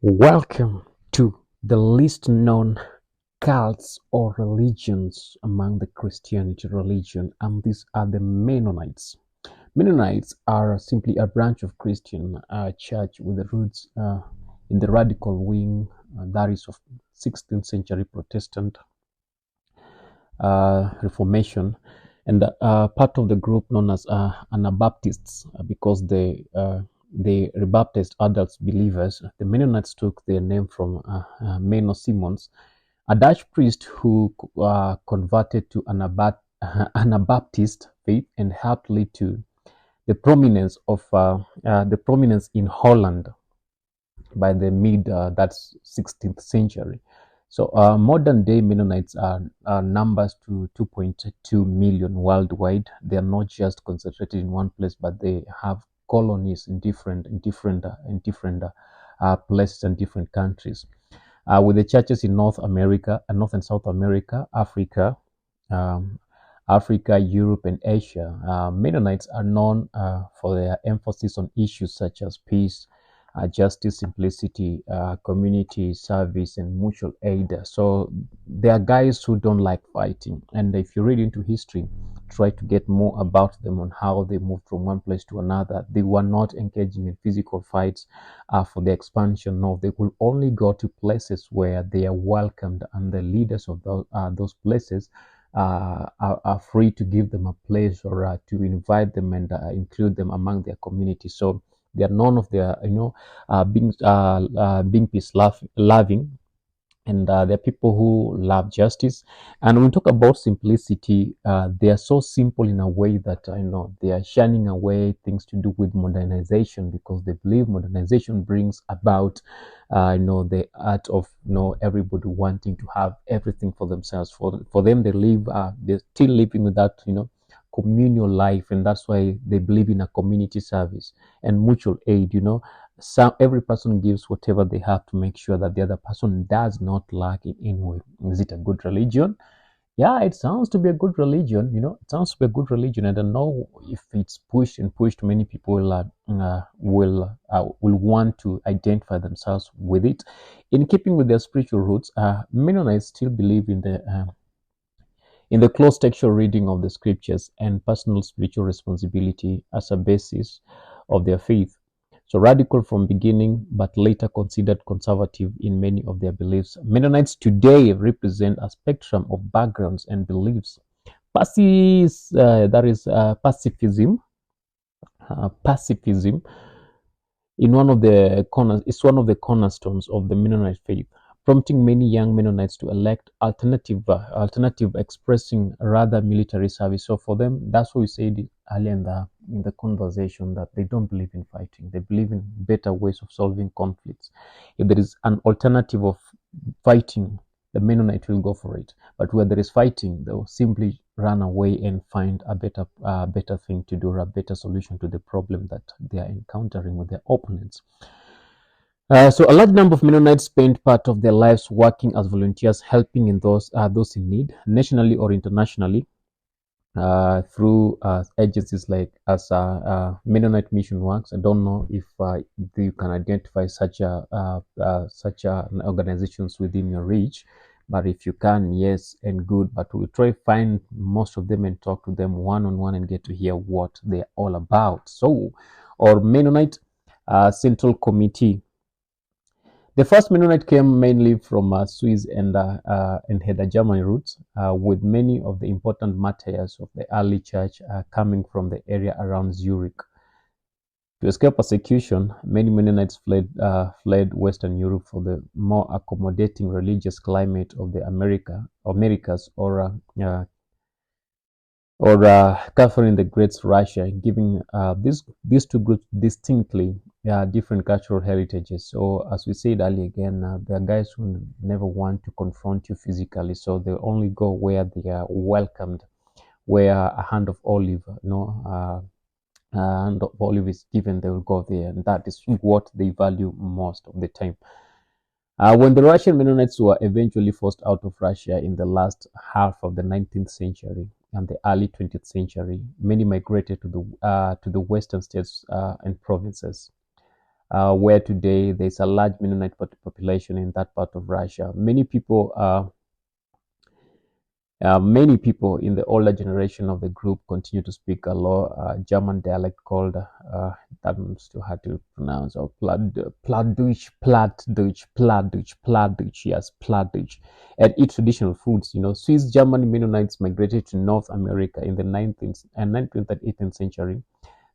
Welcome to the least known cults or religions among the Christianity religion, and these are the Mennonites. Mennonites are simply a branch of Christian church with the roots in the radical wing that is of 16th century Protestant Reformation, and part of the group known as Anabaptists because they rebaptized adult believers. The Mennonites took their name from Menno Simons, a Dutch priest who converted to Anabaptist faith and helped lead to the prominence in Holland by the mid that's 16th century. So modern day Mennonites are numbers to 2.2 million worldwide. They are not just concentrated in one place, but they have colonies in different places and different countries. With the churches in North America, North and South America, um, Africa, Europe, and Asia. Mennonites are known for their emphasis on issues such as peace, justice, simplicity, community service, and mutual aid. So they are guys who don't like fighting. And if you read into history, try to get more about them on how they moved from one place to another. They were not engaging in physical fights for the expansion. No, they will only go to places where they are welcomed, and the leaders of those places are free to give them a place or to invite them and include them among their community. So they are known of their, being loving, and they're people who love justice. And when we talk about simplicity, they are so simple in a way that they are shunning away things to do with modernization because they believe modernization brings about the art of everybody wanting to have everything for themselves. For them, they're still living with that communal life, and that's why they believe in a community service and mutual aid. Every person gives whatever they have to make sure that the other person does not lack in any way. Is it a good religion? Yeah, it sounds to be a good religion. It sounds to be a good religion. I don't know if it's pushed and pushed. Many people will want to identify themselves with it. In keeping with their spiritual roots, Mennonites still believe in the close textual reading of the scriptures and personal spiritual responsibility as a basis of their faith. So radical from beginning, but later considered conservative in many of their beliefs. Mennonites today represent a spectrum of backgrounds and beliefs. That is pacifism is one of the cornerstones of the Mennonite faith, prompting many young Mennonites to elect alternative expressing rather military service. So for them, that's what we said earlier in the conversation, that they don't believe in fighting. They believe in better ways of solving conflicts. If there is an alternative of fighting, the Mennonite will go for it. But where there is fighting, they'll simply run away and find a better thing to do, or a better solution to the problem that they are encountering with their opponents. So a large number of Mennonites spend part of their lives working as volunteers, helping in those in need, nationally or internationally, through agencies like as Mennonite Mission Works. I don't know if you can identify such an organizations within your reach, but if you can, yes, and good. But we'll try to find most of them and talk to them one on one and get to hear what they're all about. So, or Mennonite Central Committee. The first Mennonite came mainly from Swiss and had a German roots, with many of the important martyrs of the early church coming from the area around Zurich. To escape persecution, many Mennonites fled Western Europe for the more accommodating religious climate of the Americas, or Catherine the Great's Russia, giving these two groups distinctly different cultural heritages. So, as we said earlier, again, there are guys who never want to confront you physically, so they only go where they are welcomed, where a hand of olive, hand of olive is given, they will go there, and that is what they value most of the time. When the Russian Mennonites were eventually forced out of Russia in the last half of the 19th century and the early 20th century, many migrated to the western states and provinces. where today there's a large Mennonite population in that part of Russia. Many people in the older generation of the group continue to speak a low German dialect called that's too hard to pronounce, or Plattdeutsch, yes, Plattdeutsch, and eat traditional foods. Swiss German Mennonites migrated to North America in the 19th and 18th century,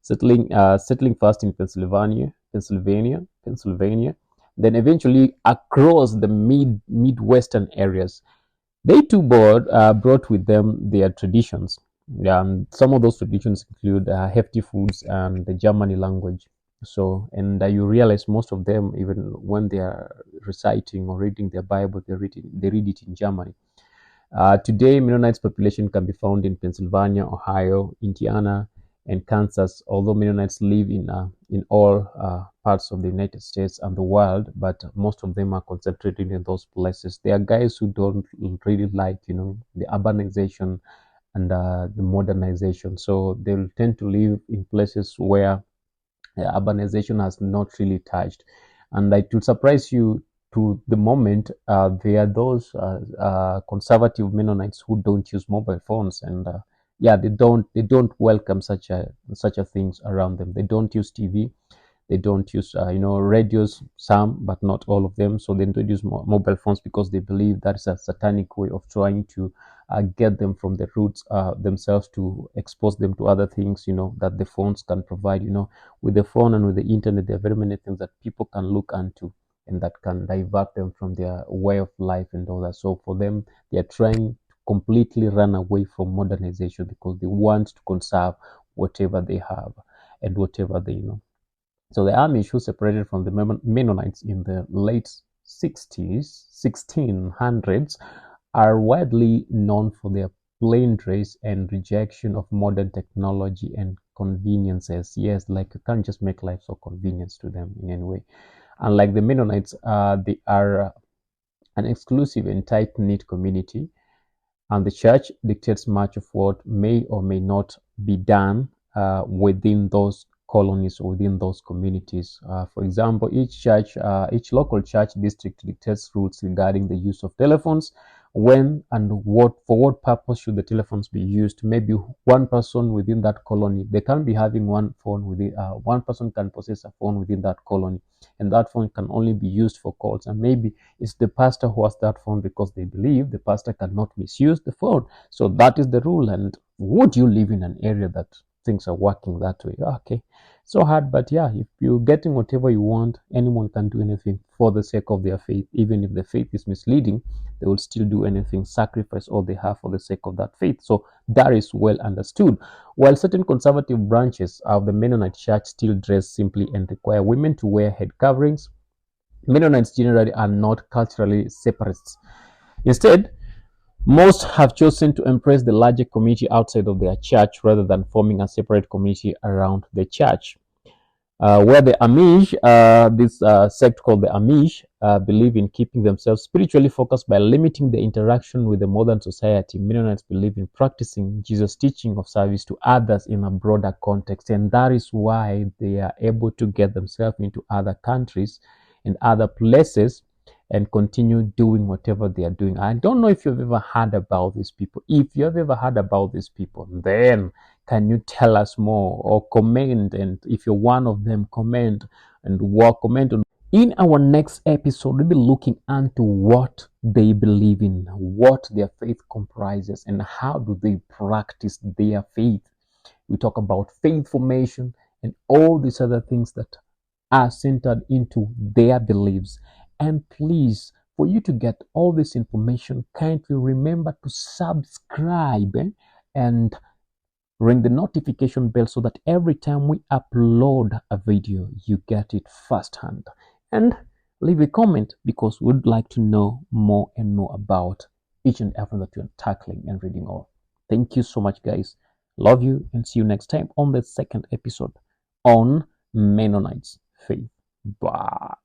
settling first in Pennsylvania, then eventually across the midwestern areas. They too brought with them their traditions. Some of those traditions include hefty foods and the Germany language. So, and you realize most of them, even when they are reciting or reading their Bible, they read it in Germany. Today, Mennonites population can be found in Pennsylvania, Ohio, Indiana, and Kansas. Although Mennonites live in all parts of the United States and the world, but most of them are concentrated in those places. There are guys who don't really like, the urbanization and the modernization. So they'll tend to live in places where urbanization has not really touched. And it will surprise you to the moment there are those conservative Mennonites who don't use mobile phones, and yeah, they don't welcome such a things around them. They don't use TV. They don't use radios, some but not all of them. So they introduce mobile phones because they believe that is a satanic way of trying to get them from the roots themselves, to expose them to other things that the phones can provide. With the phone and with the internet, there are very many things that people can look into and that can divert them from their way of life and all that. So for them, they are trying to completely run away from modernization because they want to conserve whatever they have and whatever they know. So the Amish, who separated from the Mennonites in the late 1600s, are widely known for their plain dress and rejection of modern technology and conveniences. Yes, like you can't just make life so convenient to them in any way. Unlike the Mennonites, they are an exclusive and tight-knit community, and the church dictates much of what may or may not be done within those colonies or within those communities. For example, each local church district dictates rules regarding the use of telephones, when and for what purpose should the telephones be used. Maybe one person within that colony, they can be having one phone within. One person can possess a phone within that colony, and that phone can only be used for calls. And maybe it's the pastor who has that phone because they believe the pastor cannot misuse the phone. So that is the rule. And would you live in an area that things are working that way? Okay, so hard, but yeah, if you're getting whatever you want, anyone can do anything for the sake of their faith. Even if the faith is misleading, they will still do anything, sacrifice all they have for the sake of that faith. So that is well understood. While certain conservative branches of the Mennonite church still dress simply and require women to wear head coverings, Mennonites generally are not culturally separatists. Instead, most have chosen to embrace the larger community outside of their church rather than forming a separate community around the church. Where the Amish, this sect called the Amish, believe in keeping themselves spiritually focused by limiting the interaction with the modern society. Mennonites believe in practicing Jesus' teaching of service to others in a broader context, and that is why they are able to get themselves into other countries and other places and continue doing whatever they are doing. I don't know if you've ever heard about these people. If you have ever heard about these people, then can you tell us more or comment? And if you're one of them, comment comment on. In our next episode, we'll be looking into what they believe in, what their faith comprises, and how do they practice their faith. We talk about faith formation and all these other things that are centered into their beliefs. And please, for you to get all this information, kindly remember to subscribe and ring the notification bell so that every time we upload a video, you get it firsthand. And leave a comment because we'd like to know more and more about each and everything that you're tackling and reading all. Thank you so much, guys. Love you, and see you next time on the second episode on Mennonites faith. Bye.